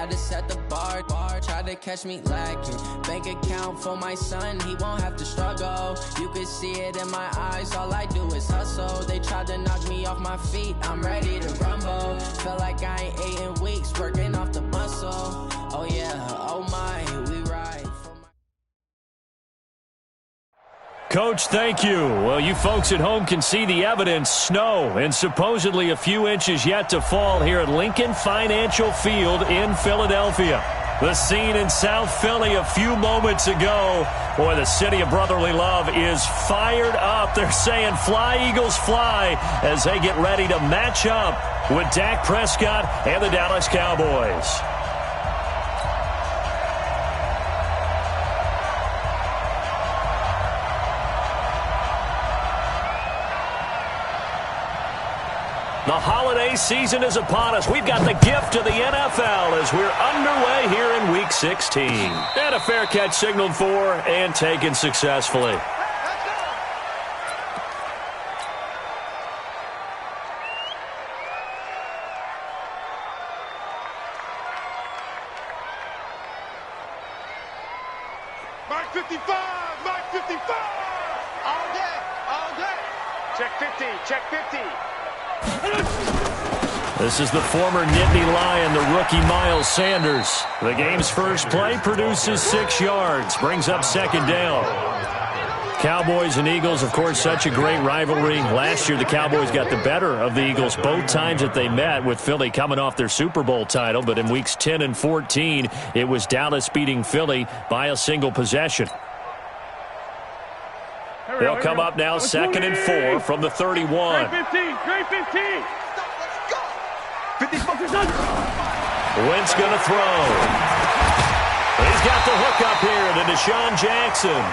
Had to set the bar, tried to catch me lacking. Bank account for my son, he won't have to struggle. You could see it in my eyes, all I do is hustle. They tried to knock me off my feet, I'm ready to rumble. Felt like I ain't ate in weeks, working off the muscle. Oh yeah, oh my, we ride. Coach, thank you. Well, you folks at home can see the evidence. Snow and supposedly a few inches yet to fall here at Lincoln Financial Field in Philadelphia. The scene in South Philly a few moments ago. Boy, the city of brotherly love is fired up. They're saying fly, Eagles, fly as they get ready to match up with Dak Prescott and the Dallas Cowboys. The holiday season is upon us. We've got the gift of the NFL as we're underway here in Week 16. And a fair catch signaled for and taken successfully. Mark 55! Mark 55! All day! All day! Check 50! Check 50! This is the former Nittany Lion, the rookie Miles Sanders. The game's first play produces 6 yards, brings up second down. Cowboys and Eagles, of course, such a great rivalry. Last year, the Cowboys got the better of the Eagles both times that they met, with Philly coming off their Super Bowl title. But in weeks 10 and 14, it was Dallas beating Philly by a single possession. They'll come up now, 2nd and 4 from the 31. Great 15! Great 15! Wentz going to throw. He's got the hook up here to Deshaun Jackson.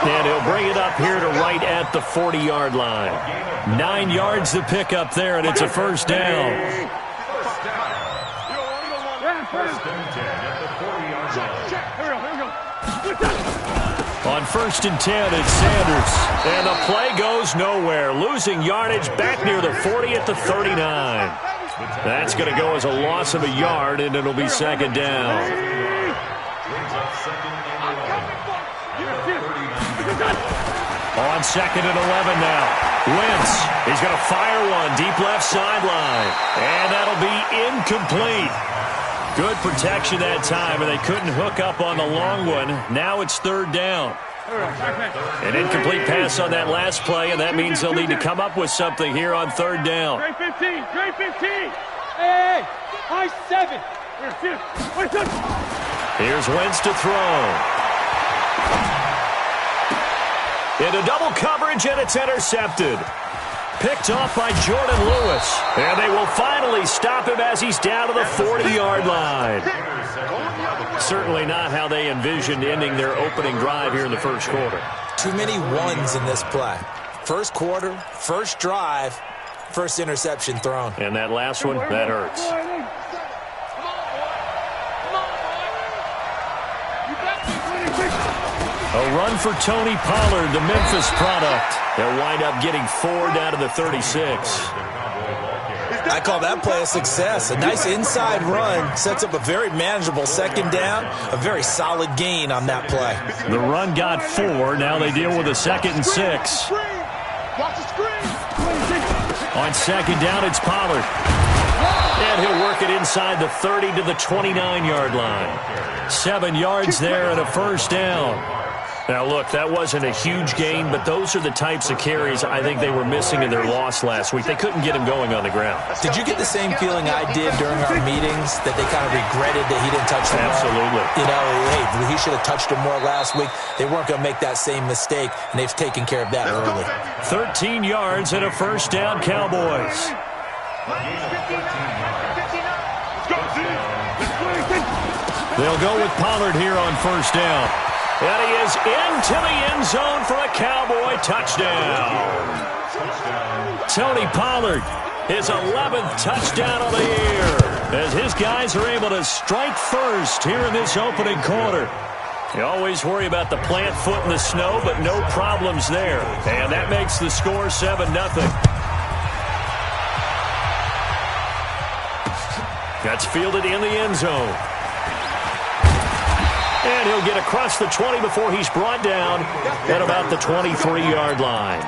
And he'll bring it up here to right at the 40-yard line. 9 yards to pick up there, and it's a first down. On 1st and 10, it's Sanders. And the play goes nowhere. Losing yardage back near the 40 at the 39. That's going to go as a loss of a yard, and it'll be second down. On 2nd and 11 now. Wentz, he's going to fire one deep left sideline. And that'll be incomplete. Good protection that time, and they couldn't hook up on the long one. Now it's 3rd down. An incomplete pass on that last play, and that means they'll need to come up with something here on 3rd down. Great 15! Great 15! Hey! High 7! Here's Wentz to throw. Into double coverage, and it's intercepted. Picked off by Jordan Lewis. And they will finally stop him as he's down to the 40-yard line. Certainly not how they envisioned ending their opening drive here in the first quarter. Too many ones in this play. First quarter, first drive, first interception thrown. And that last one, that hurts. A run for Tony Pollard, the Memphis product. They'll wind up getting 4 down to the 36. I call that play a success. A nice inside run sets up a very manageable second down, a very solid gain on that play. The run got 4. Now they deal with a 2nd and 6. On 2nd down, it's Pollard. And he'll work it inside the 30 to the 29-yard line. 7 yards there and a first down. Now, look, that wasn't a huge gain, but those are the types of carries I think they were missing in their loss last week. They couldn't get him going on the ground. Did you get the same feeling I did during our meetings, that they kind of regretted that he didn't touch the ball? Absolutely. You know, hey, he should have touched him more last week. They weren't going to make that same mistake, and they've taken care of that early. 13 yards and a first down, Cowboys. They'll go with Pollard here on first down. And he is into the end zone for a Cowboy touchdown. Tony Pollard, his 11th touchdown of the year, as his guys are able to strike first here in this opening quarter. You always worry about the plant foot in the snow, but no problems there. And that makes the score 7-0. That's fielded in the end zone. And he'll get across the 20 before he's brought down at about the 23-yard line.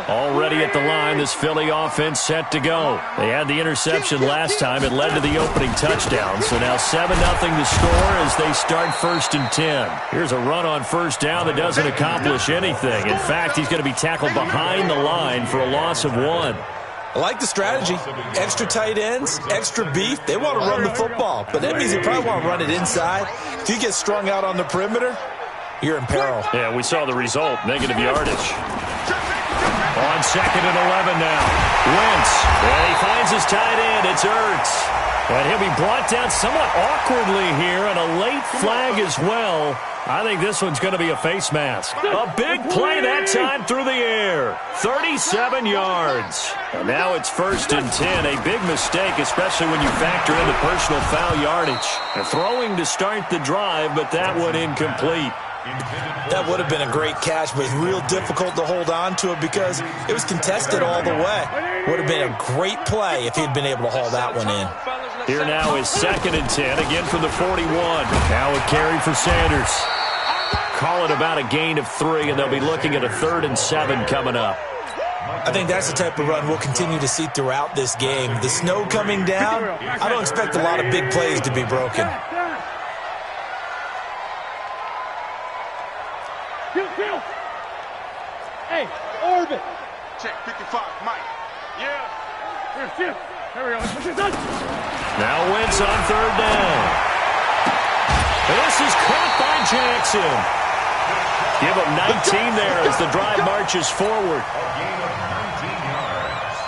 Already at the line, this Philly offense set to go. They had the interception last time. It led to the opening touchdown. So now 7-0 to score as they start 1st and 10. Here's a run on 1st down that doesn't accomplish anything. In fact, he's going to be tackled behind the line for a loss of 1. I like the strategy. Extra tight ends, extra beef. They want to run the football, but that means they probably want to run it inside. If you get strung out on the perimeter, you're in peril. Yeah, we saw the result, negative yardage. On 2nd and 11 now. Wentz. And he finds his tight end. It's Ertz. And he'll be brought down somewhat awkwardly here, and a late flag as well. I think this one's going to be a face mask. A big play that time through the air. 37 yards. And now it's 1st and 10. A big mistake, especially when you factor in the personal foul yardage. And throwing to start the drive, but that one incomplete. That would have been a great catch, but it's real difficult to hold on to it because it was contested all the way. Would have been a great play if he'd been able to haul that one in. Here now is 2nd and 10, again from the 41. Now a carry for Sanders. Call it about a gain of 3, and they'll be looking at a 3rd and 7 coming up. I think that's the type of run we'll continue to see throughout this game. The snow coming down, I don't expect a lot of big plays to be broken. Hey, Orbit. Check 55, Mike. Yeah. Here we go. Now Wentz on 3rd down. And this is caught by Jackson. Give him 19 there as the drive marches forward.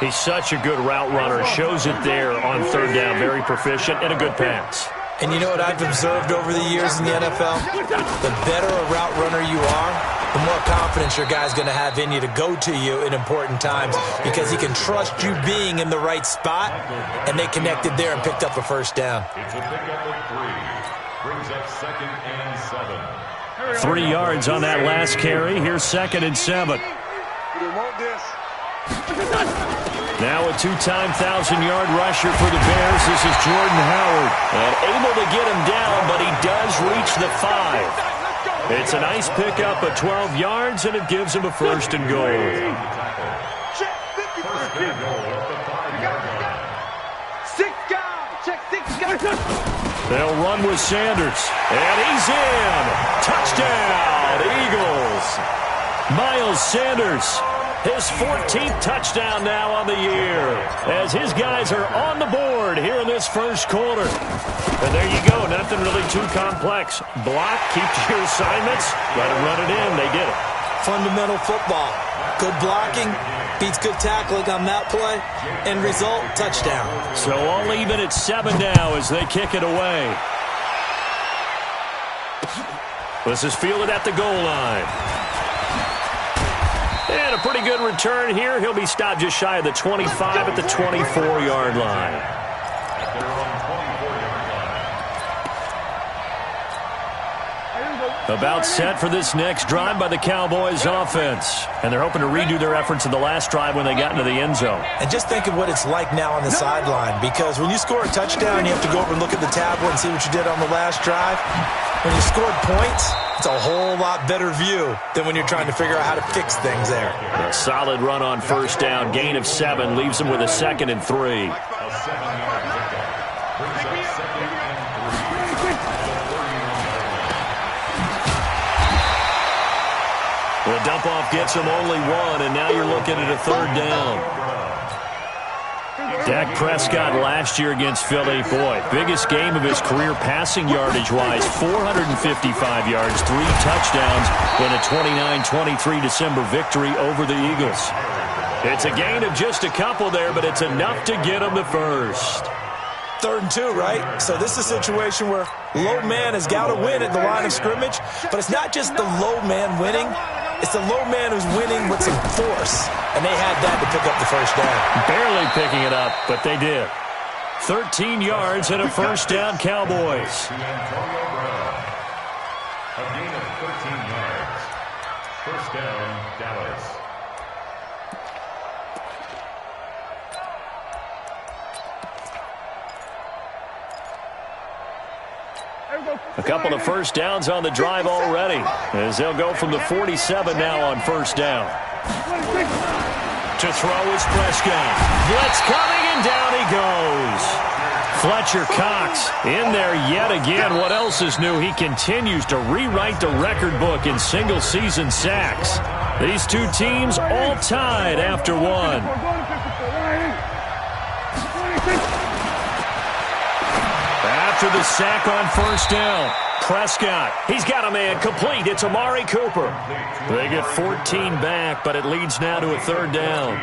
He's such a good route runner. Shows it there on 3rd down. Very proficient and a good pass. And you know what I've observed over the years in the NFL? The better a route runner you are, the more confidence your guy's going to have in you to go to you in important times because he can trust you being in the right spot, and they connected there and picked up a 1st down. It's a pickup of 3. Brings up 2nd and 7. 3 yards on that last carry. Here's 2nd and 7. Now a 2-time 1,000-yard rusher for the Bears. This is Jordan Howard. And able to get him down, but he does reach the 5. It's a nice pickup of 12 yards, and it gives him a 1st and goal. They'll run with Sanders. And he's in. Touchdown, Eagles. Miles Sanders. His 14th touchdown now on the year as his guys are on the board here in this 1st quarter. And there you go. Nothing really too complex. Block, keep to your assignments, let them run it in. They did it. Fundamental football. Good blocking beats good tackling on that play. End result, touchdown. So all even at 7 now as they kick it away. This is fielded at the goal line. And a pretty good return here. He'll be stopped just shy of the 25 at the 24-yard line. About set for this next drive by the Cowboys offense. And they're hoping to redo their efforts in the last drive when they got into the end zone. And just think of what it's like now on the sideline, because when you score a touchdown, you have to go over and look at the tablet and see what you did on the last drive. When you scored points, it's a whole lot better view than when you're trying to figure out how to fix things there. A solid run on 1st down, gain of 7, leaves them with a 2nd and 3. The dump-off gets him only 1, and now you're looking at a 3rd down. Dak Prescott last year against Philly, boy, biggest game of his career passing yardage-wise, 455 yards, 3 touchdowns in a 29-23 December victory over the Eagles. It's a gain of just a couple there, but it's enough to get him the 1st. 3rd and 2, right? So this is a situation where low man has got to win at the line of scrimmage, but it's not just the low man winning. It's the low man who's winning with some force, and they had that to pick up the 1st down. Barely picking it up, but they did. 13 yards and a 1st down, Cowboys. A gain of 13 yards. 1st down, Dallas. A couple of first downs on the drive already, as they'll go from the 47 now on first down. To throw is Prescott. Blitz coming, and down he goes. Fletcher Cox in there yet again. What else is new? He continues to rewrite the record book in single-season sacks. These two teams all tied after one. After the sack on first down, Prescott, he's got a man complete. It's Amari Cooper. They get 14 back, but it leads now to a third down.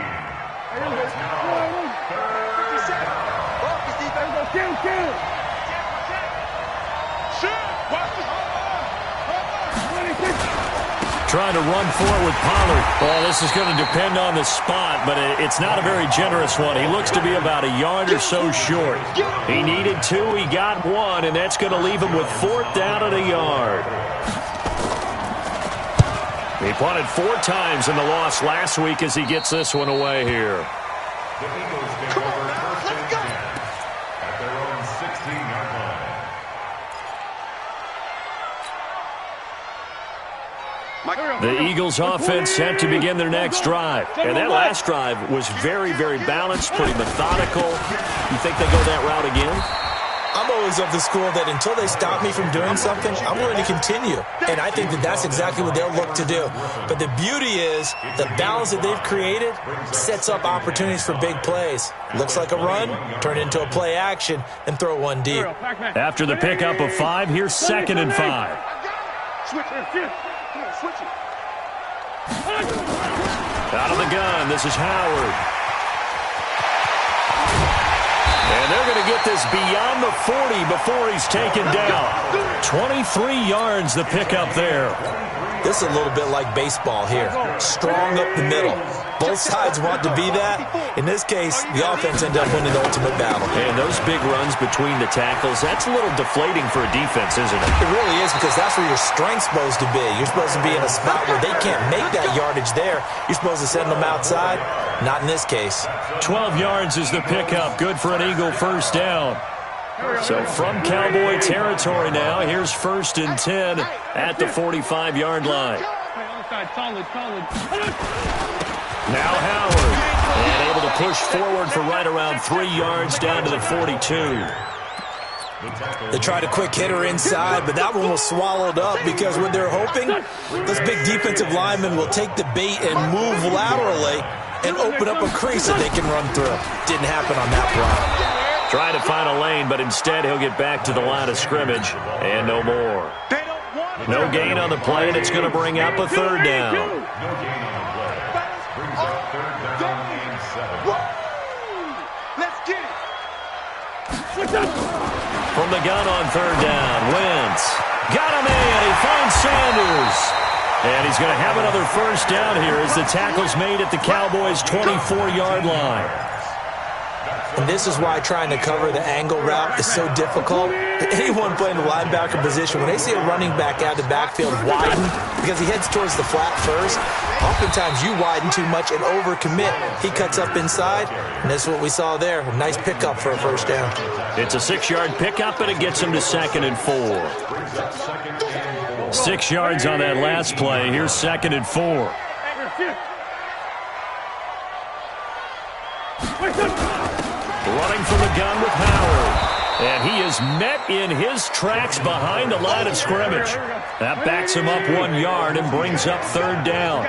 Trying to run forward with Pollard. Well, this is going to depend on the spot, but it's not a very generous one. He looks to be about a yard or so short. He needed 2, he got 1, and that's going to leave him with 4th down and a yard. He punted 4 times in the loss last week as he gets this one away here. Come on, let's go. At their own 16-yard line. The Eagles offense set to begin their next drive. And that last drive was very, very balanced, pretty methodical. You think they go that route again? I'm always of the school that until they stop me from doing something, I'm going to continue. And I think that that's exactly what they'll look to do. But the beauty is the balance that they've created sets up opportunities for big plays. Looks like a run, turn into a play action, and throw one deep. After the pickup of 5, here's 2nd and 5. Out of the gun, this is Howard. And they're going to get this beyond the 40 before he's taken down. 23 yards the pickup there. This is a little bit like baseball here. Strong up the middle. Both sides want to be that. In this case, the offense ended up winning the ultimate battle. And those big runs between the tackles, that's a little deflating for a defense, isn't it? It really is, because that's where your strength's supposed to be. You're supposed to be in a spot where they can't make that yardage there. You're supposed to send them outside. Not in this case. 12 yards is the pickup. Good for an Eagle first down. So from Cowboy territory now, here's 1st and 10 at the 45-yard line. Now Howard, and able to push forward for right around 3 yards down to the 42. They tried a quick hitter inside, but that one was swallowed up because what they're hoping, those big defensive linemen will take the bait and move laterally and open up a crease that they can run through. Didn't happen on that play. Trying to find a lane, but instead he'll get back to the line of scrimmage and no more. No gain on the play, and it's going to bring up a third down. No gain on the play. Brings up 3rd down and 7. Let's get it. From the gun on 3rd down, Wentz got him in. He finds Sanders. And he's going to have another first down here as the tackle's made at the Cowboys' 24-yard line. And this is why trying to cover the angle route is so difficult. Anyone playing the linebacker position, when they see a running back out of the backfield widen, because he heads towards the flat first, oftentimes you widen too much and overcommit. He cuts up inside, and this is what we saw there. A nice pickup for a first down. It's a 6-yard pickup, and it gets him to 2nd and 4. 6 yards on that last play. Here's 2nd and 4. Running from the gun with Howard. And he is met in his tracks behind the line of scrimmage. That backs him up 1 yard and brings up 3rd down.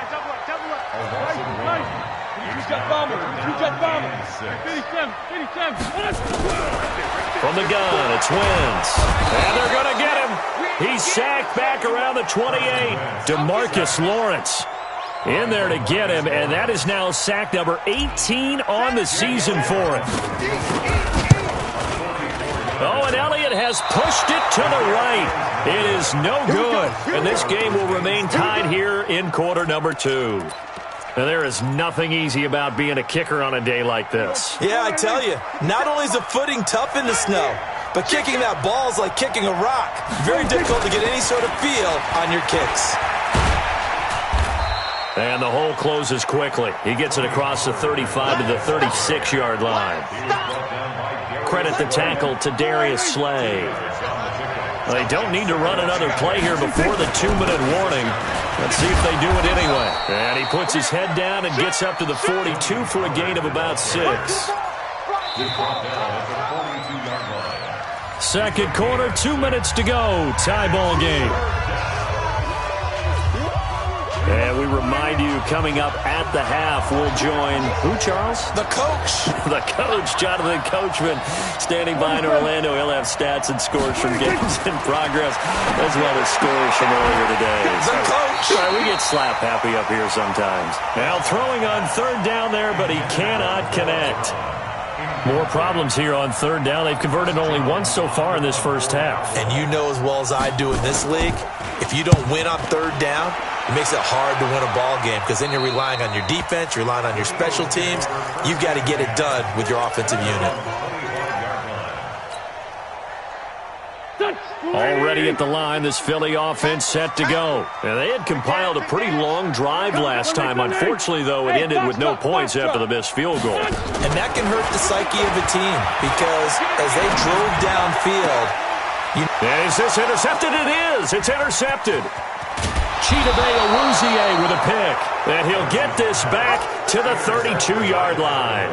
From the gun, it's Wentz. And they're going to get him. He's sacked back around the 28. DeMarcus Lawrence in there to get him, and that is now sack number 18 on the season for him. Oh, and Elliott has pushed it to the right. It is no good, and this game will remain tied here in quarter number 2. And there is nothing easy about being a kicker on a day like this. Yeah, I tell you, not only is the footing tough in the snow, but kicking that ball is like kicking a rock. Very difficult to get any sort of feel on your kicks. And the hole closes quickly. He gets it across the 35 to the 36-yard line. Credit the tackle to Darius Slay. They don't need to run another play here before the 2-minute warning. Let's see if they do it anyway. And he puts his head down and gets up to the 42 for a gain of about 6. Second quarter, 2 minutes to go. Tie ball game. And we remind you, coming up at the half, we'll join who, Charles? The coach. The coach, Jonathan Coachman, standing by in Orlando. He'll have stats and scores from games in progress, as well as scores from earlier today. The coach. Right, we get slap happy up here sometimes. Now throwing on third down there, but he cannot connect. More problems here on third down. They've converted only once so far in this first half. And you know as well as I do in this league, if you don't win on third down, it makes it hard to win a ball game because then you're relying on your defense, you're relying on your special teams. You've got to get it done with your offensive unit. Already at the line, this Philly offense set to go. And they had compiled a pretty long drive last time. Unfortunately, though, it ended with no points after the missed field goal. And that can hurt the psyche of a team because as they drove downfield... Is this intercepted? It is. It's intercepted. Chidobe Awuzie with a pick. And he'll get this back to the 32-yard line.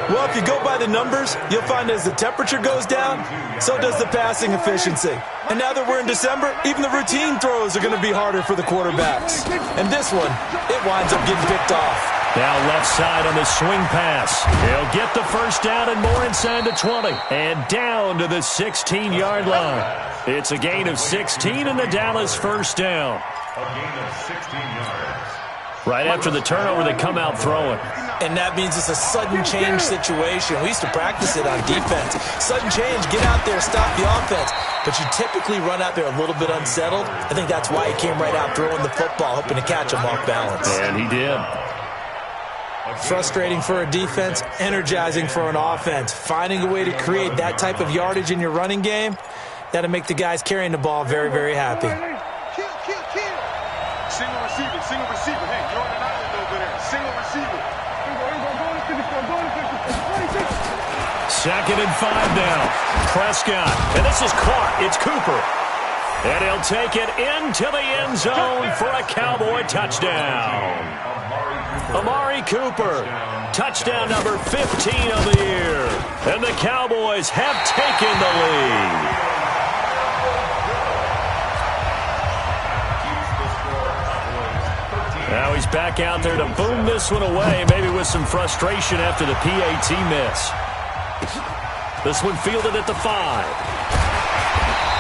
Well, if you go by the numbers, you'll find as the temperature goes down, so does the passing efficiency. And now that we're in December, even the routine throws are going to be harder for the quarterbacks. And this one, it winds up getting picked off. Now left side on the swing pass. He'll get the first down and more inside the 20. And down to the 16-yard line. It's a gain of 16 and the Dallas first down. A gain of 16 yards. Right after the turnover, they come out throwing. And that means it's a sudden change situation. We used to practice it on defense. Sudden change, get out there, stop the offense. But you typically run out there a little bit unsettled. I think that's why he came right out throwing the football, hoping to catch him off balance. And he did. Frustrating for a defense, energizing for an offense. Finding a way to create that type of yardage in your running game, that'll make the guys carrying the ball very, very happy. Single receiver. Hey, you're on an island over there. Single receiver. Second and 5 now. Prescott. And this is caught. It's Cooper. And he'll take it into the end zone for a Cowboy touchdown. Amari Cooper. Touchdown number 15 of the year. And the Cowboys have taken the lead. Now he's back out there to boom this one away, maybe with some frustration after the PAT miss. This one fielded at the 5.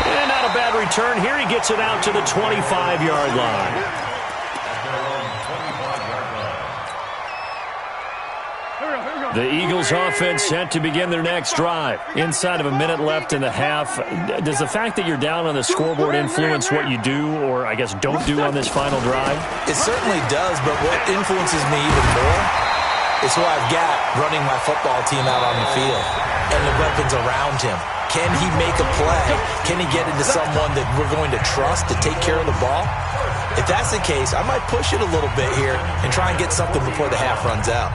And not a bad return here. He gets it out to the 25-yard line. The Eagles offense set to begin their next drive. Inside of a minute left in the half. Does the fact that you're down on the scoreboard influence what you do, or I guess don't do on this final drive? It certainly does, but what influences me even more is who I've got running my football team out on the field and the weapons around him. Can he make a play? Can he get into someone that we're going to trust to take care of the ball? If that's the case, I might push it a little bit here and try and get something before the half runs out.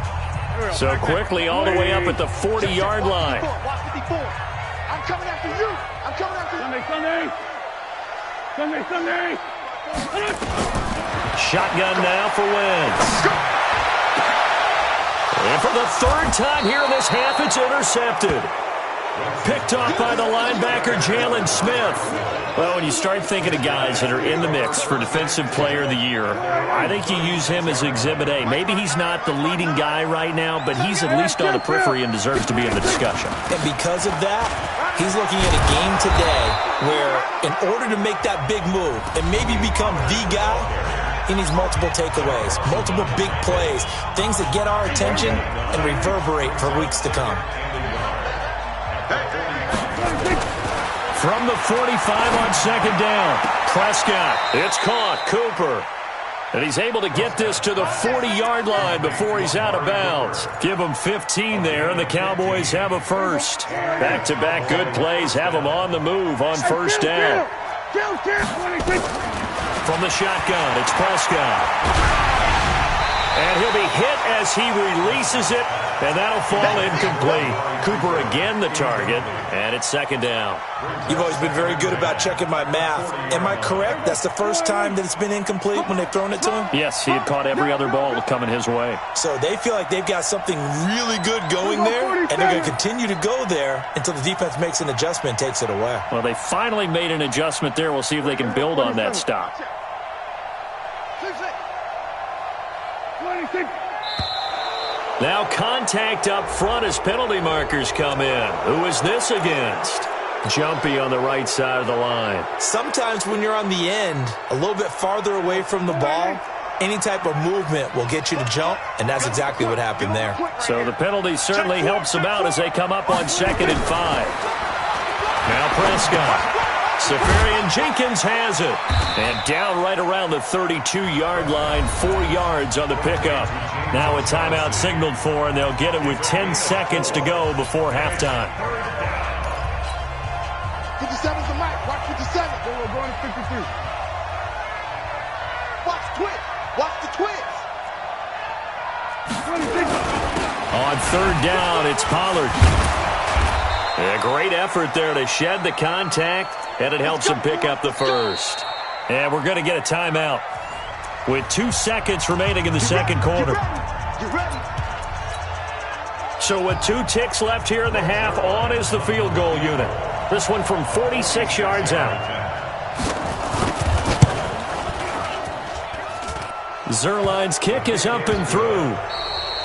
So quickly all the way up at the 40-yard line. I'm coming after you. I'm coming after you. Sunday. Shotgun now for Wentz. And for the third time here in this half, it's intercepted. Picked off by the linebacker, Jalen Smith. Well, when you start thinking of guys that are in the mix for Defensive Player of the Year, I think you use him as Exhibit A. Maybe he's not the leading guy right now, but he's at least on the periphery and deserves to be in the discussion. And because of that, he's looking at a game today where in order to make that big move and maybe become the guy, he needs multiple takeaways, multiple big plays, things that get our attention and reverberate for weeks to come. From the 45 on second down, Prescott. It's caught. Cooper. And he's able to get this to the 40-yard line before he's out of bounds. Give him 15 there, and the Cowboys have a first. Back-to-back good plays have them on the move on first down. From the shotgun, it's Prescott. And he'll be hit as he releases it And that'll fall incomplete. Cooper again the target, and it's second down. You've always been very good about checking my math. Am I correct? That's the first time that it's been incomplete when they've thrown it to him? Yes, he had caught every other ball coming his way. So they feel like they've got something really good going there, and they're going to continue to go there until the defense makes an adjustment and takes it away. Well, they finally made an adjustment there. We'll see if they can build on that stop. Now contact up front as penalty markers come in. Who is this against? Jumpy on the right side of the line. Sometimes when you're on the end, a little bit farther away from the ball, any type of movement will get you to jump, and that's exactly what happened there. So the penalty certainly helps them out as they come up on 2nd and 5. Now Prescott. Safarian Jenkins has it. And down right around the 32-yard line, 4 yards on the pickup. Now a timeout signaled for, and they'll get it with 10 seconds to go before halftime. 57's the mic. Watch 57. Then we're going to 53. Watch twitch. Watch the twitch. On 3rd down, it's Pollard. A great effort there to shed the contact, and it helps him pick up the first. And we're going to get a timeout with 2 seconds remaining in the second quarter. So with 2 ticks left here in the half, on is the field goal unit. This one from 46 yards out. Zerline's kick is up and through.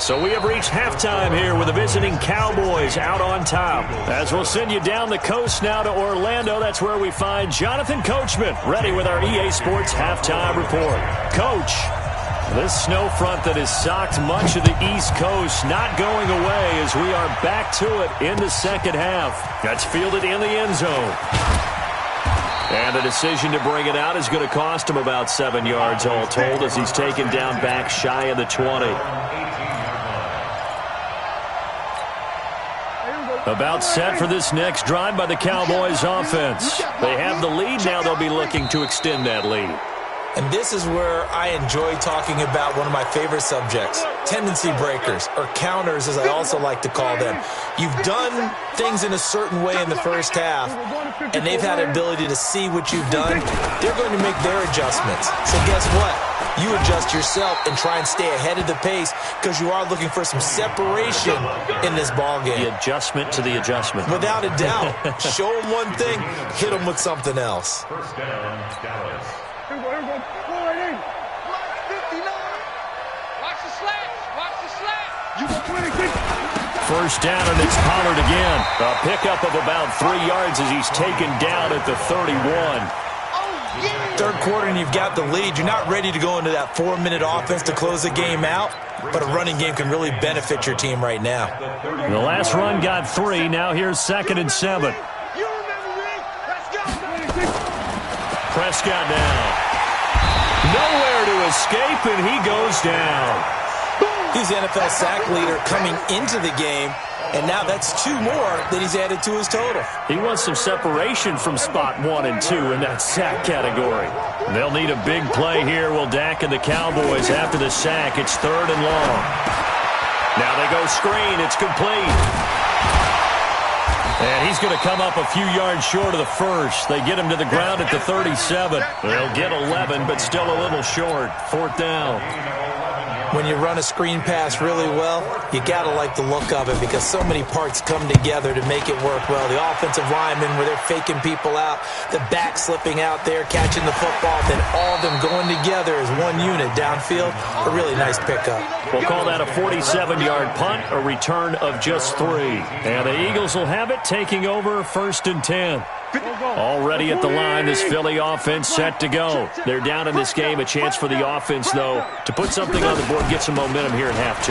So we have reached halftime here with the visiting Cowboys out on top. As we'll send you down the coast now to Orlando, that's where we find Jonathan Coachman, ready with our EA Sports halftime report. Coach, this snow front that has socked much of the East Coast not going away as we are back to it in the second half. That's fielded in the end zone. And the decision to bring it out is going to cost him about 7 yards all told as he's taken down back shy of the 20. About set for this next drive by the Cowboys offense. They have the lead. Now they'll be looking to extend that lead. And this is where I enjoy talking about one of my favorite subjects, tendency breakers, or counters as I also like to call them. You've done things in a certain way in the first half, and they've had an ability to see what you've done. They're going to make their adjustments. So guess what? You adjust yourself and try and stay ahead of the pace because you are looking for some separation in this ball game. The adjustment to the adjustment. Without a doubt. Show them one thing, hit them with something else. First down, Dallas. First down, and it's Pollard again. A pickup of about 3 yards as he's taken down at the 31. Third quarter and you've got the lead. You're not ready to go into that 4-minute offense to close the game out, but a running game can really benefit your team right now. The last run got 3. Now here's 2nd and 7. Prescott down. Nowhere to escape, and he goes down. He's the NFL sack leader coming into the game, and now that's 2 more that he's added to his total. He wants some separation from spot 1 and 2 in that sack category. They'll need a big play here. Will Dak and the Cowboys after the sack. It's 3rd and long. Now they go screen. It's complete. And he's going to come up a few yards short of the first. They get him to the ground at the 37. They'll get 11, but still a little short. 4th down. When you run a screen pass really well, you got to like the look of it because so many parts come together to make it work well. The offensive linemen where they're faking people out, the back slipping out there, catching the football, then all of them going together as one unit downfield. A really nice pickup. We'll call that a 47-yard punt, a return of just 3. And the Eagles will have it, taking over 1st and 10. Already at the line, this Philly offense set to go. They're down in this game. A chance for the offense, though, to put something on the board, get some momentum here in half 2.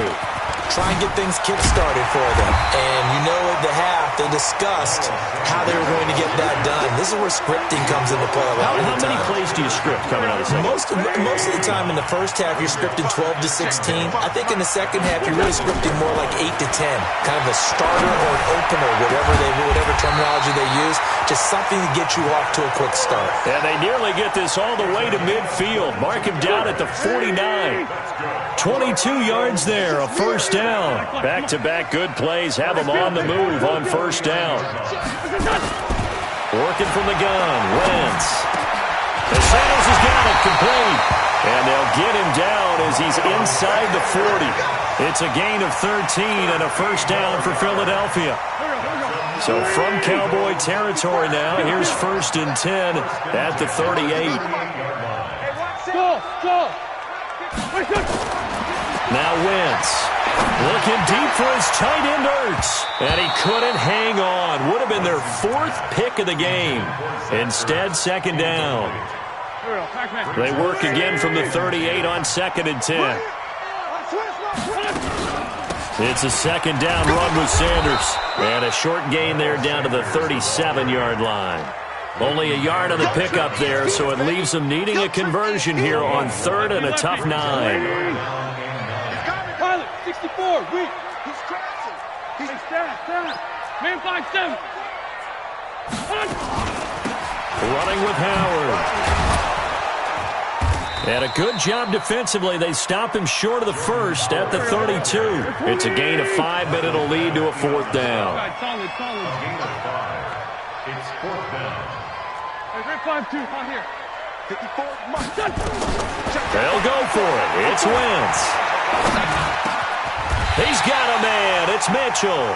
Try and get things kick-started for them. And you know at the half, they discussed how they were going to get that done. This is where scripting comes into play a lot of the time. How many plays do you script coming out of the second? Most of the time in the first half, you're scripting 12 to 16. I think in the second half, you're really scripting more like 8 to 10. Kind of a starter or an opener, whatever terminology they use. Just something to get you off to a quick start. And they nearly get this all the way to midfield. Mark him down at the 49. 22 yards there, a 1st first down. Back-to-back good plays have them on the move on first down. Working from the gun, Wentz. And Sanders has got it complete. And they'll get him down as he's inside the 40. It's a gain of 13 and a first down for Philadelphia. So from Cowboy territory now, here's 1st and 10 at the 38. Now Wentz looking deep for his tight end Ertz. And he couldn't hang on. Would have been their 4th pick of the game. Instead, 2nd down. They work again from the 38 on 2nd and 10. It's a 2nd down run with Sanders. And a short gain there down to the 37-yard line. Only a yard on the pickup there, so it leaves them needing a conversion here on 3rd and a tough 9. 64, weak. He's crashing. He's down. Man 5-7. Running with Howard. And a good job defensively. They stop him short of the first at the 32. It's a gain of 5, but it'll lead to a 4th down. Solid. It's 4th down. Hey, 5-2, on here. 54, They'll go for it. It's Wentz. He's got a man. It's Mitchell.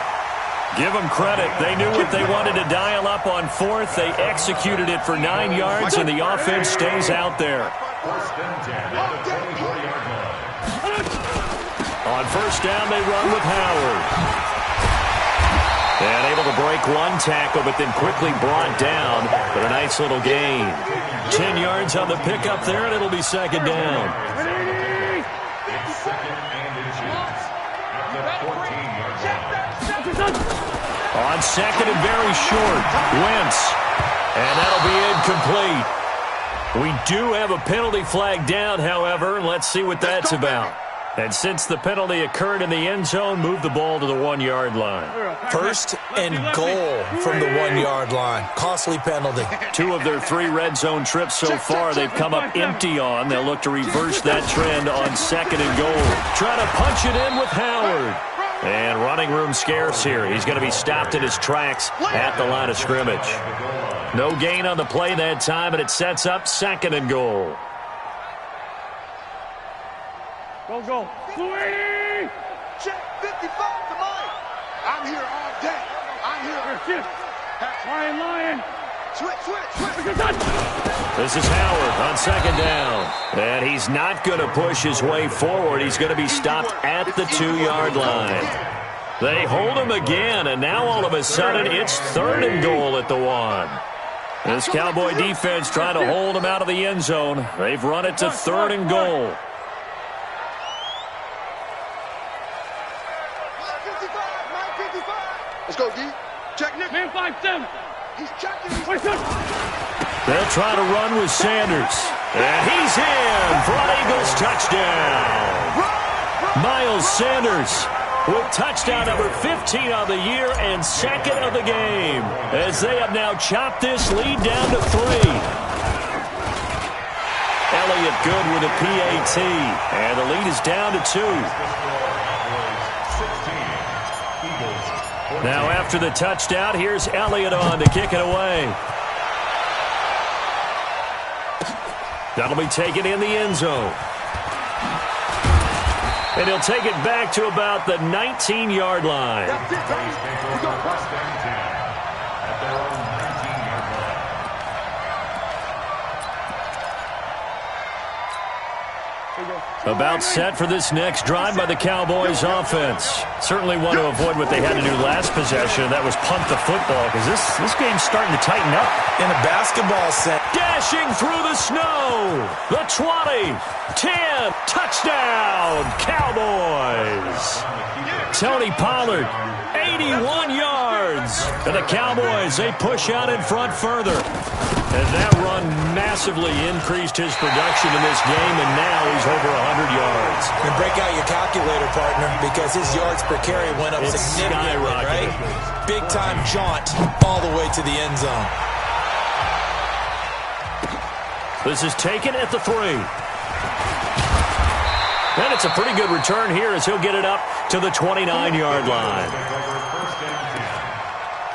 Give them credit. They knew what they wanted to dial up on 4th. They executed it for 9 yards, and the offense stays out there. 1st and 10 at the 24-yard line. On first down, they run with Howard. And able to break one tackle, but then quickly brought down. But a nice little gain. 10 yards on the pickup there, and it'll be 2nd down. It's 2nd and inches at the 14-yard line. On 2nd and very short, Wentz. And that'll be incomplete. We do have a penalty flag down, however. Let's see what that's about. And since the penalty occurred in the end zone, move the ball to the 1-yard line. 1st and goal from the 1-yard line. Costly penalty. 2 of their 3 red zone trips so far they've come up empty on. They'll look to reverse that trend on 2nd and goal. Try to punch it in with Howard. And running room scarce here. He's going to be stopped in his tracks at the line of scrimmage. No gain on the play that time, and it sets up 2nd and goal. Go. 280! Check 55 to mine. I'm here all day. I'm here. Lion. Switch. This is Howard on 2nd down. And he's not going to push his way forward. He's going to be stopped at the 2-yard line. They hold him again, and now all of a sudden it's 3rd and goal at the 1. This Cowboy defense trying to hold him out of the end zone. They've run it to 3rd and goal. Let's go, D. Check Nick. Man 5-7. He's checking. They'll try to run with Sanders. And he's in for an Eagles touchdown. Miles Sanders with touchdown number 15 of the year and 2nd of the game, as they have now chopped this lead down to 3. Elliott good with a PAT, and the lead is down to 2. Now after the touchdown, here's Elliott on to kick it away. That'll be taken in the end zone. And he'll take it back to about the 19-yard line. About set for this next drive by the Cowboys offense. Certainly want to avoid what they had to do last possession. That was punt the football, because this game's starting to tighten up. In a basketball set. Dashing through the snow. The 20, 10, touchdown, Cowboys. Tony Pollard, 81 yards. And the Cowboys, they push out in front further. And that run massively increased his production in this game, and now he's over 100 yards. And break out your calculator, partner, because his yards per carry went up significantly, right? Big-time jaunt all the way to the end zone. This is taken at the 3. And it's a pretty good return here as he'll get it up to the 29-yard line. First and 10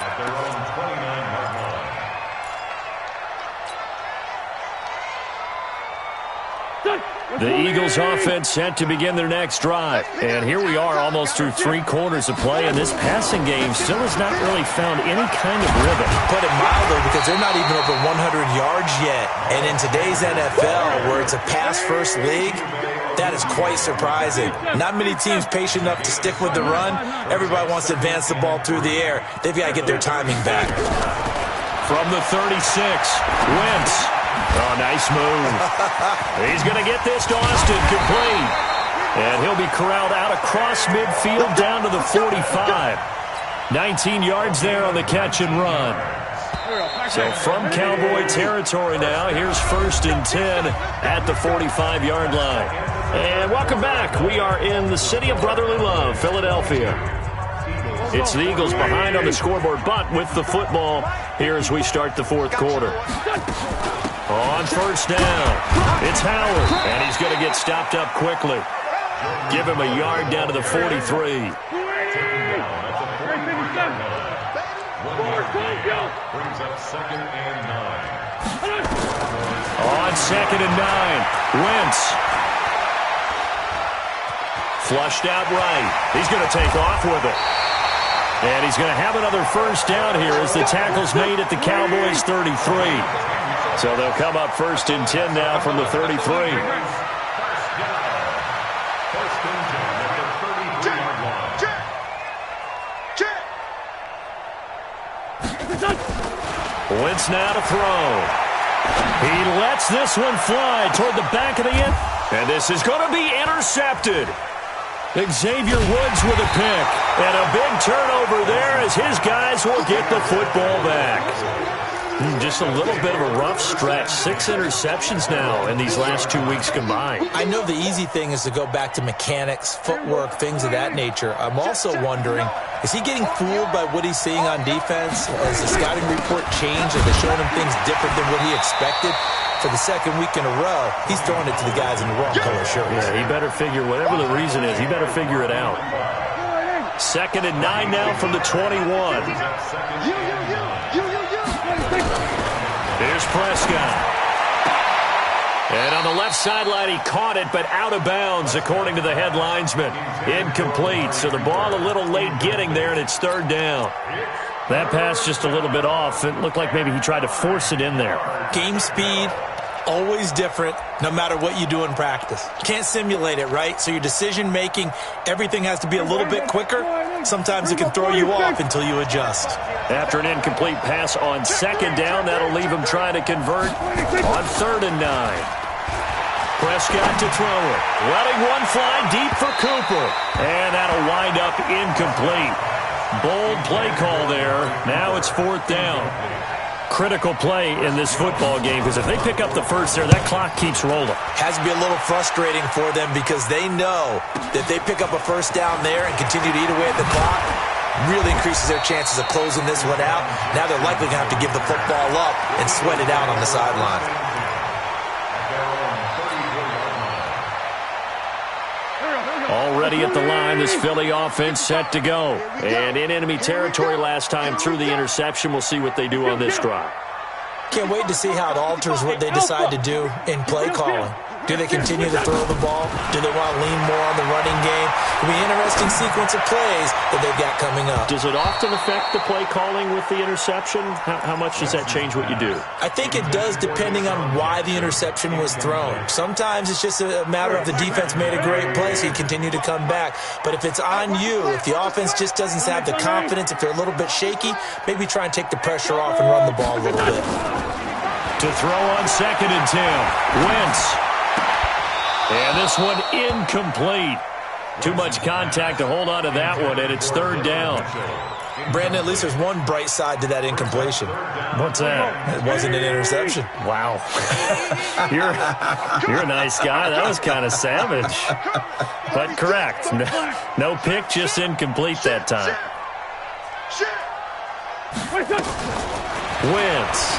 at their own 29-yard line. The Eagles offense set to begin their next drive. And here we are almost through 3 quarters of play, and this passing game still has not really found any kind of rhythm. Put it mildly, because they're not even over 100 yards yet. And in today's NFL, where it's a pass-first league, that is quite surprising. Not many teams patient enough to stick with the run. Everybody wants to advance the ball through the air. They've got to get their timing back. From the 36, Wentz. Oh, nice move. He's going to get this to Austin complete. And he'll be corralled out across midfield down to the 45. 19 yards there on the catch and run. So from Cowboy territory now, here's 1st and 10 at the 45-yard line. And welcome back. We are in the city of brotherly love, Philadelphia. It's the Eagles behind on the scoreboard, but with the football here as we start the 4th quarter. On 1st down, it's Howard, and he's going to get stopped up quickly. Give him a yard down to the 43. Brings up 2nd and 9. On 2nd and 9, Wentz. Flushed out right. He's going to take off with it. And he's going to have another 1st down here as the tackle's made at the Cowboys' 33. So they'll come up 1st and 10 now from the 33. First and 10 at the 33-yard line. Wentz now to throw. He lets this one fly toward the back of the end. And this is going to be intercepted. Xavier Woods with a pick. And a big turnover there as his guys will get the football back. Just a little bit of a rough stretch. 6 interceptions now in these last 2 weeks combined. I know the easy thing is to go back to mechanics, footwork, things of that nature. I'm also wondering, is he getting fooled by what he's seeing on defense? Has the scouting report changed? Are they showing him things different than what he expected? For the 2nd week in a row, he's throwing it to the guys in the wrong color shirts. Yeah, he better figure, whatever the reason is, he better figure it out. 2nd and 9 now from the 21. Here's Prescott. And on the left sideline, he caught it, but out of bounds, according to the head linesman. Incomplete, so the ball a little late getting there, and it's 3rd down. That pass just a little bit off. It looked like maybe he tried to force it in there. Game speed, always different, no matter what you do in practice. You can't simulate it, right? So your decision-making, everything has to be a little bit quicker. Sometimes it can throw you off until you adjust. After an incomplete pass on 2nd down, that'll leave him trying to convert on 3rd and 9. Prescott to throw it. Letting one fly deep for Cooper. And that'll wind up incomplete. Bold play call there. Now it's 4th down. Critical play in this football game, because if they pick up the 1st there, that clock keeps rolling. Has to be a little frustrating for them because they know that they pick up a 1st down there and continue to eat away at the clock, really increases their chances of closing this one out. Now they're likely going to have to give the football up and sweat it out on the sideline. Already at the line, this Philly offense set to go. And in enemy territory last time through the interception. We'll see what they do on this drive. Can't wait to see how it alters what they decide to do in play calling. Do they continue to throw the ball? Do they want to lean more on the running game? It'll be an interesting sequence of plays that they've got coming up. Does it often affect the play calling with the interception? How much does that change what you do? I think it does, depending on why the interception was thrown. Sometimes it's just a matter of the defense made a great play, so you continue to come back. But if it's on you, if the offense just doesn't have the confidence, if they're a little bit shaky, maybe try and take the pressure off and run the ball a little bit. To throw on 2nd and 10, Wentz. And this one incomplete. Too much contact to hold on to that one, and it's 3rd down. Brandon, at least there's one bright side to that incompletion. What's that? It wasn't an interception. Wow. You're a nice guy. That was kind of savage. But correct. No pick, just incomplete that time. Wentz.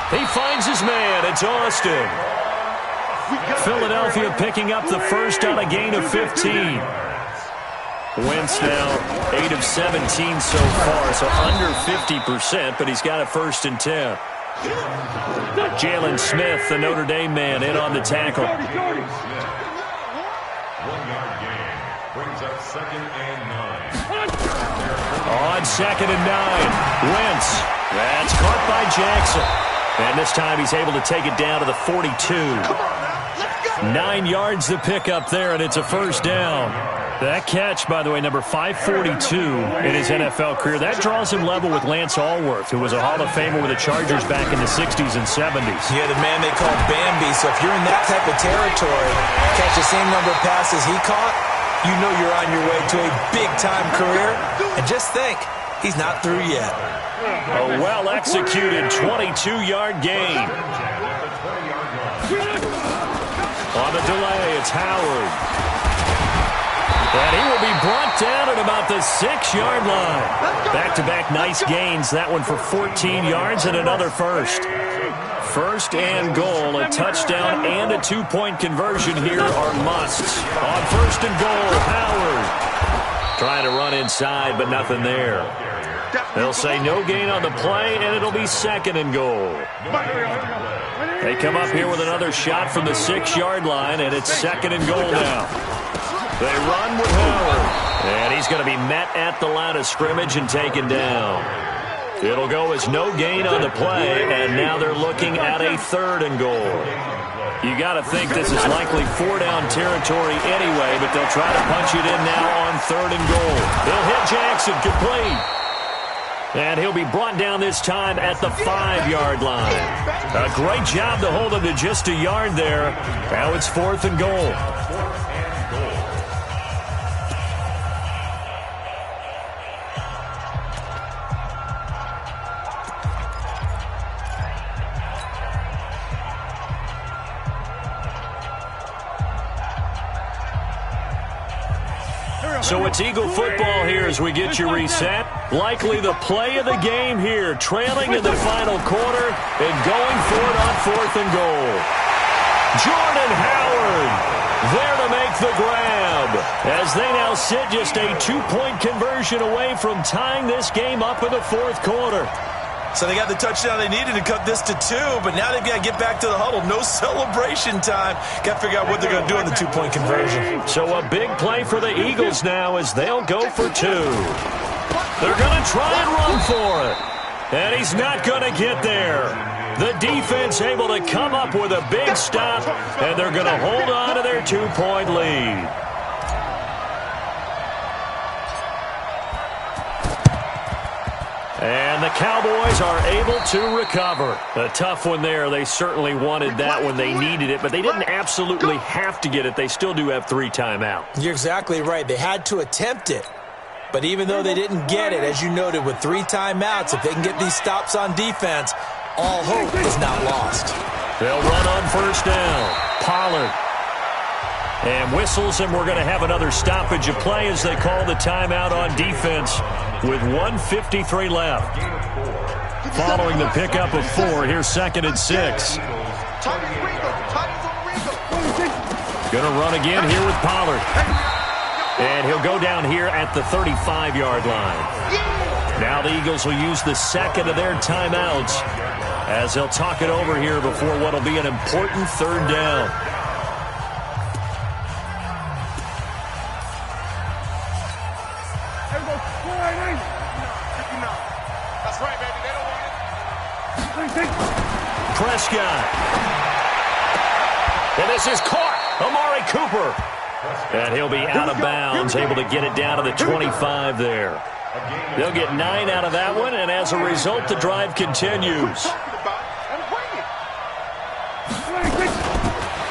He finds his man. It's Austin. Philadelphia picking up the first on a gain of 15. Wentz now 8 of 17 so far, so under 50%, but he's got a 1st and 10. Jalen Smith, the Notre Dame man, in on the tackle. 1-yard gain brings up 2nd and 9. On 2nd and 9, Wentz. That's caught by Jackson. And this time he's able to take it down to the 42. 9 yards to pick up there, and it's a 1st down. That catch, by the way, number 542 in his NFL career, that draws him level with Lance Allworth, who was a Hall of Famer with the Chargers back in the 60s and 70s. Yeah, the man they call Bambi. So if you're in that type of territory, catch the same number of passes he caught, you know you're on your way to a big-time career. And just think, he's not through yet. A well-executed 22-yard gain. On the delay, it's Howard. And he will be brought down at about the 6-yard line. Back-to-back nice gains. That one for 14 yards and another 1st. 1st and goal, a touchdown and a 2-point conversion here are musts. On 1st and goal, Howard. Trying to run inside, but nothing there. They'll say no gain on the play, and it'll be 2nd and goal. They come up here with another shot from the 6-yard line, and it's 2nd and goal now. They run with Howard, and he's going to be met at the line of scrimmage and taken down. It'll go as no gain on the play, and now they're looking at a 3rd and goal. You got to think this is likely 4-down territory anyway, but they'll try to punch it in now on 3rd and goal. They'll hit Jackson, complete. And he'll be brought down this time at the 5-yard line. A great job to hold him to just a yard there. Now it's 4th and goal. So it's Eagle football here as we get you reset. Likely the play of the game here, trailing in the final quarter and going for it on 4th and goal. Jordan Howard there to make the grab as they now sit just a 2-point conversion away from tying this game up in the 4th quarter. So they got the touchdown they needed to cut this to 2, but now they've got to get back to the huddle. No celebration time. Got to figure out what they're going to do on the 2-point conversion. So a big play for the Eagles now as they'll go for 2. They're going to try and run for it. And he's not going to get there. The defense able to come up with a big stop, and they're going to hold on to their 2-point lead. And the Cowboys are able to recover. A tough one there. They certainly wanted that when they needed it, but they didn't absolutely have to get it. They still do have 3 timeouts. You're exactly right. They had to attempt it. But even though they didn't get it, as you noted, with 3 timeouts, if they can get these stops on defense, all hope is not lost. They'll run on 1st down. Pollard. And whistles, and we're going to have another stoppage of play as they call the timeout on defense with 1:53 left. Following the pickup of 4, here's 2nd and 6. Going to run again here with Pollard. And he'll go down here at the 35-yard line. Now the Eagles will use the 2nd of their timeouts as they'll talk it over here before what will be an important 3rd down. Prescott. And this is caught. Amari Cooper. And he'll be out of bounds, able to get it down to the 25 there. They'll get 9 out of that one, and as a result, the drive continues.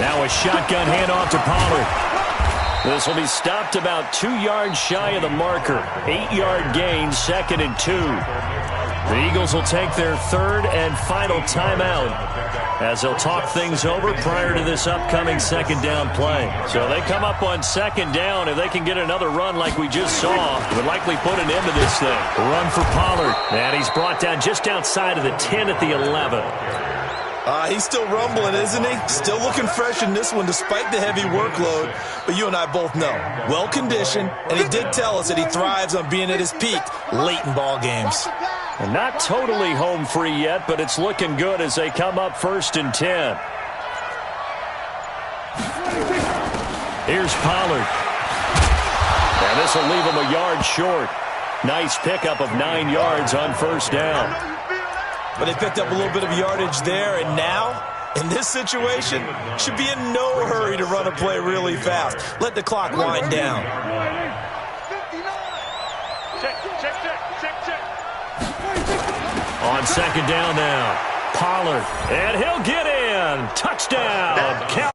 Now a shotgun handoff to Pollard. This will be stopped about 2 yards shy of the marker. 8-yard gain, 2nd and 2. The Eagles will take their 3rd and final timeout as they'll talk things over prior to this upcoming 2nd down play. So they come up on 2nd down. If they can get another run like we just saw, it would likely put an end to this thing. A run for Pollard. And he's brought down just outside of the 10 at the 11. He's still rumbling, isn't he? Still looking fresh in this one despite the heavy workload. But you and I both know, well-conditioned, and he did tell us that he thrives on being at his peak late in ball games. And not totally home free yet, but it's looking good as they come up 1st and 10. Here's Pollard. And this will leave him a yard short. Nice pickup of 9 yards on 1st down. But they picked up a little bit of yardage there, and now, in this situation, should be in no hurry to run a play really fast. Let the clock wind down. On 2nd down now, Pollard, and he'll get in. Touchdown.